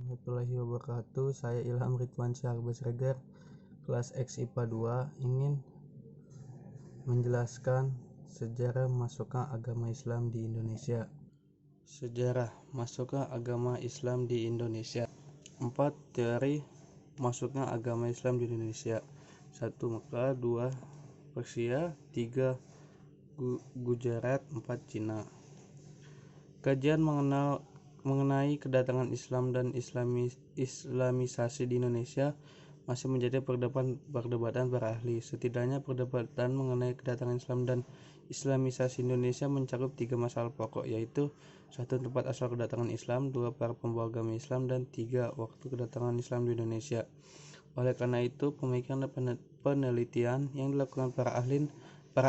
warahmatullahi wabarakatuh. Saya Ilham Ridwan Syahrbaz Regar, kelas X IPA 2, ingin menjelaskan sejarah masuknya agama Islam di Indonesia. Sejarah masuknya agama Islam di Indonesia. 4 teori masuknya agama Islam di Indonesia. 1 Mekah, 2 Persia, 3 Gujarat, 4 Cina. Kajian mengenai kedatangan Islam dan islamisasi di Indonesia masih menjadi perdebatan para ahli. Setidaknya perdebatan mengenai kedatangan Islam dan islamisasi Indonesia mencakup 3 masalah pokok, yaitu 1 tempat asal kedatangan Islam, 2 para pembawa agama Islam, dan 3 waktu kedatangan Islam di Indonesia. Oleh karena itu, pemikiran dan penelitian yang dilakukan para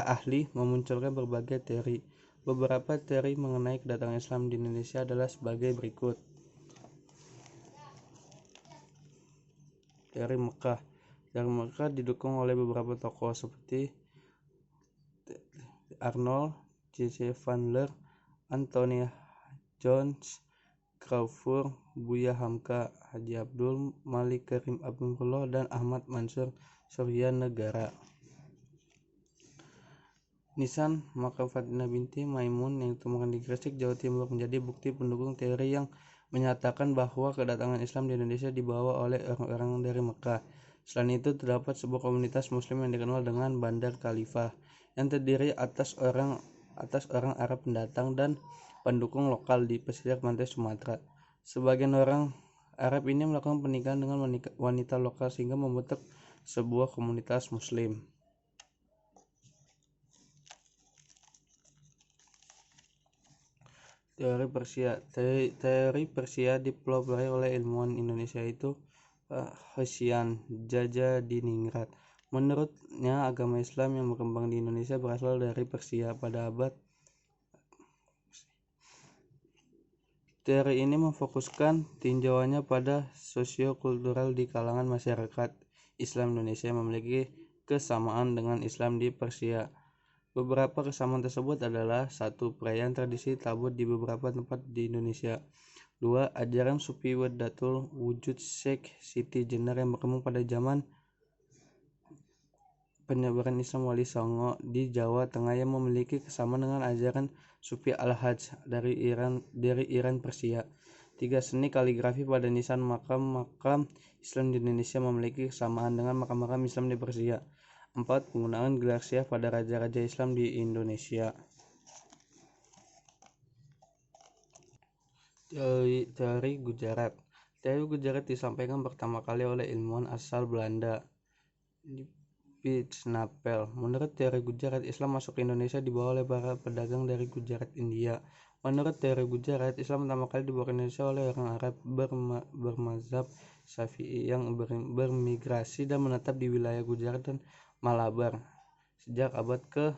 ahli memunculkan berbagai teori. Beberapa teori mengenai kedatangan Islam di Indonesia adalah sebagai berikut. Teori Mekah. Teori Mekah didukung oleh beberapa tokoh seperti Arnold C.C. Chandler, Anthony Jones, Crawford, Buya Hamka, Haji Abdul Malik Karim Abdullah, dan Ahmad Mansur Surya Negara. Nisan makam Fatimah binti Maimun yang ditemukan di Gresik, Jawa Timur menjadi bukti pendukung teori yang menyatakan bahwa kedatangan Islam di Indonesia dibawa oleh orang-orang dari Mekah. Selain itu, terdapat sebuah komunitas Muslim yang dikenal dengan Bandar Khalifah yang terdiri atas orang Arab pendatang dan pendukung lokal di pesisir pantai Sumatera. Sebagian orang Arab ini melakukan pernikahan dengan wanita lokal sehingga membentuk sebuah komunitas Muslim. Teori Persia. Teori Persia dipelopori oleh ilmuwan Indonesia itu Hossein Jajadiningrat. Menurutnya, agama Islam yang berkembang di Indonesia berasal dari Persia pada abad. Teori ini memfokuskan tinjauannya pada sosiokultural di kalangan masyarakat Islam Indonesia yang memiliki kesamaan dengan Islam di Persia. Beberapa kesamaan tersebut adalah: 1. Perayaan tradisi tabut di beberapa tempat di Indonesia. 2. Ajaran Sufi Wahdatul Wujud Syekh Siti Jenar yang berkembang pada zaman penyebaran Islam Wali Songo di Jawa Tengah yang memiliki kesamaan dengan ajaran Sufi Al-Hajj dari Iran Persia. 3. Seni kaligrafi pada nisan makam-makam Islam di Indonesia memiliki kesamaan dengan makam-makam Islam di Persia. 4. Penggunaan gelar syekh pada raja-raja Islam di Indonesia. Teori Gujarat. Teori Gujarat disampaikan pertama kali oleh ilmuwan asal Belanda, Snapel. Menurut teori Gujarat, Islam masuk ke Indonesia dibawa oleh para pedagang dari Gujarat, India. Menurut teori Gujarat, Islam pertama kali dibawa ke Indonesia oleh orang Arab bermazhab Syafi'i yang bermigrasi dan menetap di wilayah Gujarat dan Malabar sejak abad ke.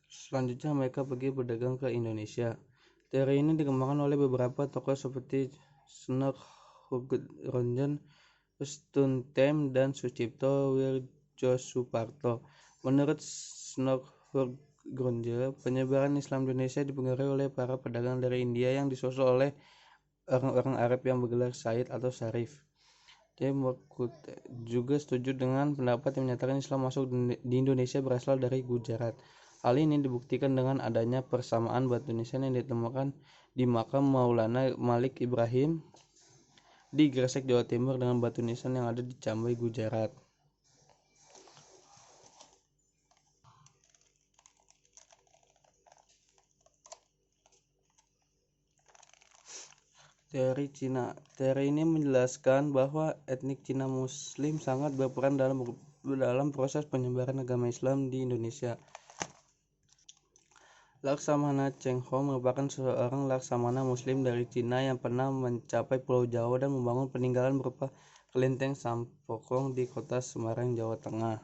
Selanjutnya mereka pergi berdagang ke Indonesia. Teori ini dikembangkan oleh beberapa tokoh seperti Snokhuronjen, Stuntem, dan Sucipto Wirjosuparto. Menurut Snokhuronjen, penyebaran Islam di Indonesia dipengaruhi oleh para pedagang dari India yang disusul oleh orang-orang Arab yang bergelar Said atau Syarif. Murkute juga setuju dengan pendapat yang menyatakan Islam masuk di Indonesia berasal dari Gujarat. Hal ini dibuktikan dengan adanya persamaan batu nisan yang ditemukan di makam Maulana Malik Ibrahim di Gresik, Jawa Timur dengan batu nisan yang ada di Cambai, Gujarat. Teori Cina. Teori ini menjelaskan bahwa etnik Cina Muslim sangat berperan dalam proses penyebaran agama Islam di Indonesia. Laksamana Cheng Ho merupakan seorang laksamana Muslim dari Cina yang pernah mencapai Pulau Jawa dan membangun peninggalan berupa kelenteng Sampokong di kota Semarang, Jawa Tengah.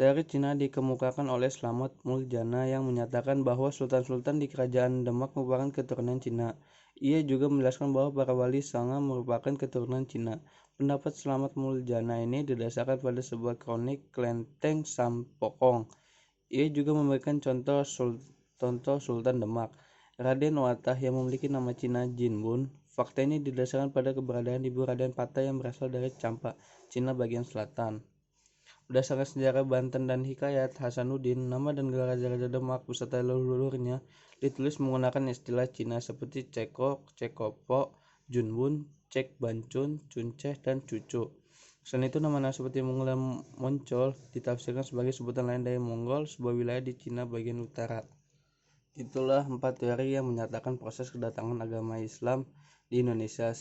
Teori Cina dikemukakan oleh Slamet Muljana yang menyatakan bahwa sultan-sultan di kerajaan Demak merupakan keturunan Cina. Ia juga menjelaskan bahwa para wali songo merupakan keturunan Cina. Pendapat Slamet Muljana ini didasarkan pada sebuah kronik kelenteng Sampokong. Ia juga memberikan contoh Sultan Demak. Raden Watah yang memiliki nama Cina Jinbun. Fakta ini didasarkan pada keberadaan Ibu Raden Patah yang berasal dari Campak, Cina bagian selatan. Berdasarkan sejarah Banten dan Hikayat Hasanuddin, nama dan gelar Raja-Raja Demak beserta leluhurnya ditulis menggunakan istilah Cina seperti Cekok, Cekopo, Junbun, Cek Bancun, Cunceh, dan Cucu. Selain itu, nama-nama seperti Mongol dan Moncol ditafsirkan sebagai sebutan lain dari Mongol, sebuah wilayah di Cina bagian utara. Itulah 4 teori yang menyatakan proses kedatangan agama Islam di Indonesia.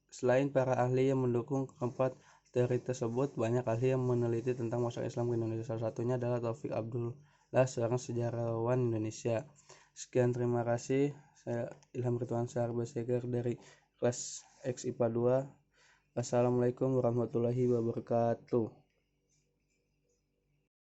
Selain para ahli yang mendukung keempat teori tersebut, banyak ahli yang meneliti tentang masuk Islam ke Indonesia. Salah satunya adalah Taufik Abdullah, seorang sejarawan Indonesia. Sekian, terima kasih. Saya Ilham Rituan Syahar Basegar dari kelas X IPA 2. Wassalamualaikum warahmatullahi wabarakatuh.